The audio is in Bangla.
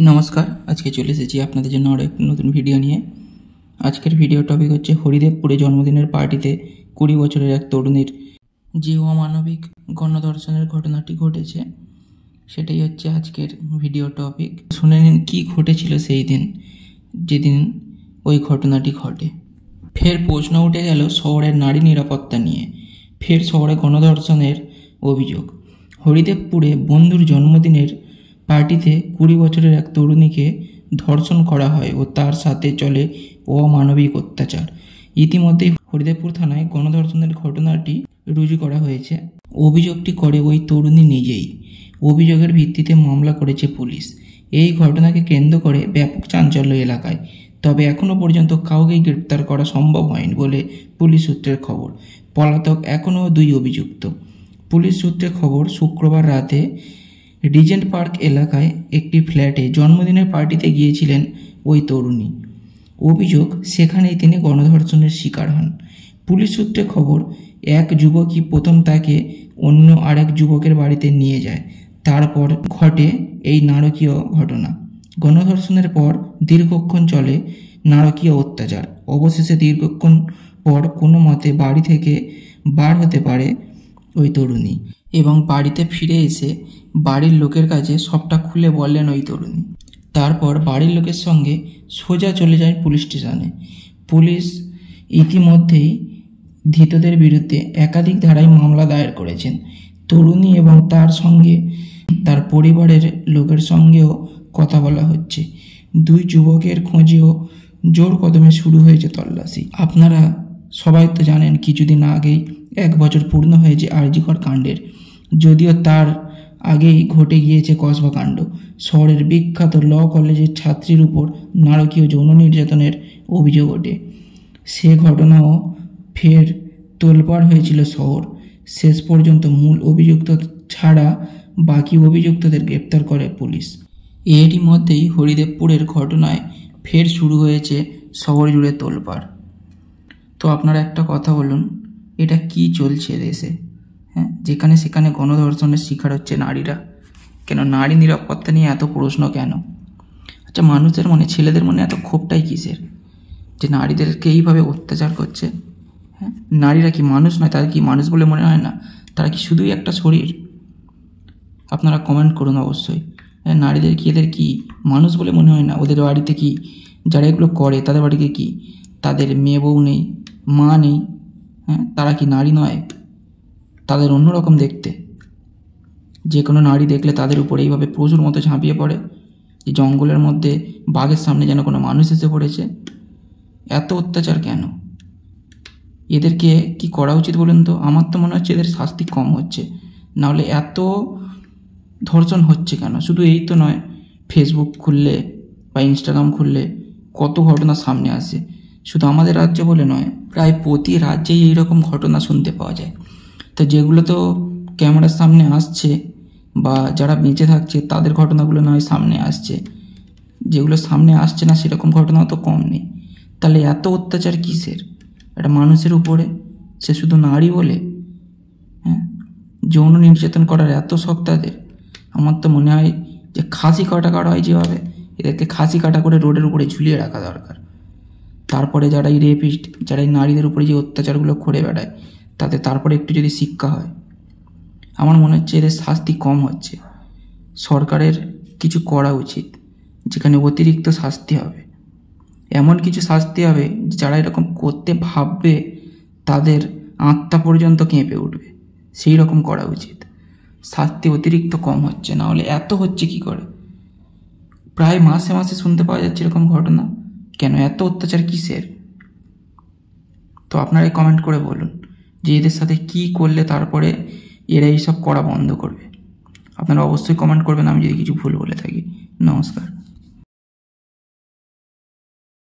নমস্কার, আজকে চলে এসেছি আপনাদের জন্য আরও একটি নতুন ভিডিও নিয়ে। আজকের ভিডিও টপিক হচ্ছে হরিদেবপুরে জন্মদিনের পার্টিতে 20 বছরের এক তরুণীর যে অমানবিক গণধর্ষণের ঘটনাটি ঘটেছে, সেটাই হচ্ছে আজকের ভিডিও টপিক। শুনে নিন কী ঘটেছিল সেই দিন, যেদিন ওই ঘটনাটি ঘটে। ফের প্রশ্ন উঠে গেল শহরের নারী নিরাপত্তা নিয়ে। ফের শহরে গণধর্ষণের অভিযোগ। হরিদেবপুরে বন্ধুর জন্মদিনের পার্টিতে 20 বছরের এক তরুণীকে ধর্ষণ করা হয় ও তার সাথে চলে অমানবিক অত্যাচার। ইতিমধ্যেই হরিদেবপুর থানায় গণধর্ষণের ঘটনাটি রুজু করা হয়েছে। অভিযোগটি করে ওই তরুণী নিজেই। অভিযোগের ভিত্তিতে মামলা করেছে পুলিশ। এই ঘটনাকে কেন্দ্র করে ব্যাপক চাঞ্চল্য এলাকায়। তবে এখনও পর্যন্ত কাউকেই গ্রেপ্তার করা সম্ভব হয়নি বলে পুলিশ সূত্রের খবর। পলাতক এখনও 2 অভিযুক্ত। পুলিশ সূত্রে খবর, শুক্রবার রাতে রিজেন্ট পার্ক এলাকায় একটি ফ্ল্যাটে জন্মদিনের পার্টিতে গিয়েছিলেন ওই তরুণী। অভিযোগ, সেখানেই তিনি গণধর্ষণের শিকার হন। পুলিশ সূত্রে খবর, এক যুবকই প্রথম তাকে অন্য আরেক যুবকের বাড়িতে নিয়ে যায়। তারপর ঘটে এই নারকীয় ঘটনা। গণধর্ষণের পর দীর্ঘক্ষণ চলে নারকীয় অত্যাচার। অবশেষে দীর্ঘক্ষণ পর কোনো মতে বাড়ি থেকে বার হতে পারে ওই তরুণী এবং বাড়িতে ফিরে এসে বাড়ির লোকের কাছে সবটা খুলে বললেন ওই তরুণী। তারপর বাড়ির লোকের সঙ্গে সোজা চলে যায় পুলিশ স্টেশনে। পুলিশ ইতিমধ্যেই ধৃতদের বিরুদ্ধে একাধিক ধারায় মামলা দায়ের করেছেন। তরুণী এবং তার সঙ্গে তার পরিবারের লোকের সঙ্গেও কথা বলা হচ্ছে। 2 যুবকের খোঁজেও জোর কদমে শুরু হয়েছে তল্লাশি। আপনারা সবাই তো জানেন, কিছুদিন আগেই 1 বছর পূর্ণ হয়েছে আর.জি. কর কাণ্ডের। যদিও তার আগেই ঘটে গিয়েছে কসবা কাণ্ড। শহরের বিখ্যাত ল কলেজের ছাত্রীর উপর নারকীয় যৌন নির্যাতনের অভিযোগ ওঠে। সে ঘটনাও ফের তোলপাড় হয়েছিল শহর। শেষ পর্যন্ত মূল অভিযুক্ত ছাড়া বাকি অভিযুক্তদের গ্রেপ্তার করে পুলিশ। এরই মধ্যেই হরিদেবপুরের ঘটনায় ফের শুরু হয়েছে শহর জুড়ে তোলপাড়। তো আপনারা একটা কথা বলুন, এটা কি চলছে দেশে? যেখানে সেখানে গণধর্ষণের শিকার হচ্ছে নারীরা। কেন নারী নিরাপত্তা নিয়ে এত প্রশ্ন কেন? আচ্ছা, মানুষের মনে, ছেলেদের মনে এত ক্ষোভটাই কিসের যে নারীদেরকে এইভাবে অত্যাচার করছে? নারীরা কি মানুষ নয়? তাদের কি মানুষ বলে মনে হয় না? তারা কি শুধুই একটা শরীর? আপনারা কমেন্ট করুন অবশ্যই। নারীদের কি, এদের কি মানুষ বলে মনে হয় না? ওদের বাড়িতে কি যারা এগুলো করে, তাদের বাড়িতে কি তাদের মেয়ে বউ নেই, মা নেই? তারা কি নারী নয়? তাদের অন্যরকম দেখতে। যে কোনো নারী দেখলে তাদের উপরে এইভাবে পশুর মতো ঝাঁপিয়ে পড়ে, যে জঙ্গলের মধ্যে বাঘের সামনে যেন কোনো মানুষ এসে পড়েছে। এত অত্যাচার কেন? এদেরকে কি করা উচিত বলুন তো? আমার তো মনে হচ্ছে এদের শাস্তি কম হচ্ছে, নাহলে এত ধর্ষণ হচ্ছে কেন? শুধু এই তো নয়, ফেসবুক খুললে বা ইনস্টাগ্রাম খুললে কত ঘটনা সামনে আসে। শুধু আমাদের রাজ্য বলে নয়, প্রায় প্রতি রাজ্যেই এইরকম ঘটনা শুনতে পাওয়া যায়। তো যেগুলো তো ক্যামেরার সামনে আসছে বা যারা বেঁচে থাকছে তাদের ঘটনাগুলো নয় সামনে আসছে, যেগুলো সামনে আসছে না সেরকম ঘটনাও তো কম নেই। তাহলে এত অত্যাচার কিসের একটা মানুষের উপরে? সে শুধু নারী বলে যৌন নির্যাতন করার এত শখ তাদের? আমার তো মনে হয় যে খাসি কাটা হয় যেভাবে, এদেরকে খাসি কাটা করে রোডের উপরে ঝুলিয়ে রাখা দরকার। তারপরে যারা এই রেপিস্ট, যারা এই নারীদের উপরে যে অত্যাচারগুলো করে বেড়ায়, তারপরে একটু যদি শিক্ষা হয়, আমার মনে হচ্ছে এদের শাস্তি কম হচ্ছে। সরকারের কিছু করা উচিত, যেখানে অতিরিক্ত শাস্তি হবে। এমন কিছু শাস্তি হবে যারা এরকম করতে ভাববে তাদের আত্মা পর্যন্ত কেঁপে উঠবে, সেই রকম করা উচিত। শাস্তি অতিরিক্ত কম হচ্ছে, না হলে এত হচ্ছে কি করে? প্রায় মাসে মাসে শুনতে পাওয়া যাচ্ছে এরকম ঘটনা। কেন এত অত্যাচার কিসের? তো আপনারাই কমেন্ট করে বলুন যে এদের সাথে কি করলে তারপরে এরা এইসব করা বন্ধ করবে। আপনারা অবশ্যই কমেন্ট করবেন আমি যদি কিছু ভুল বলে থাকি। নমস্কার।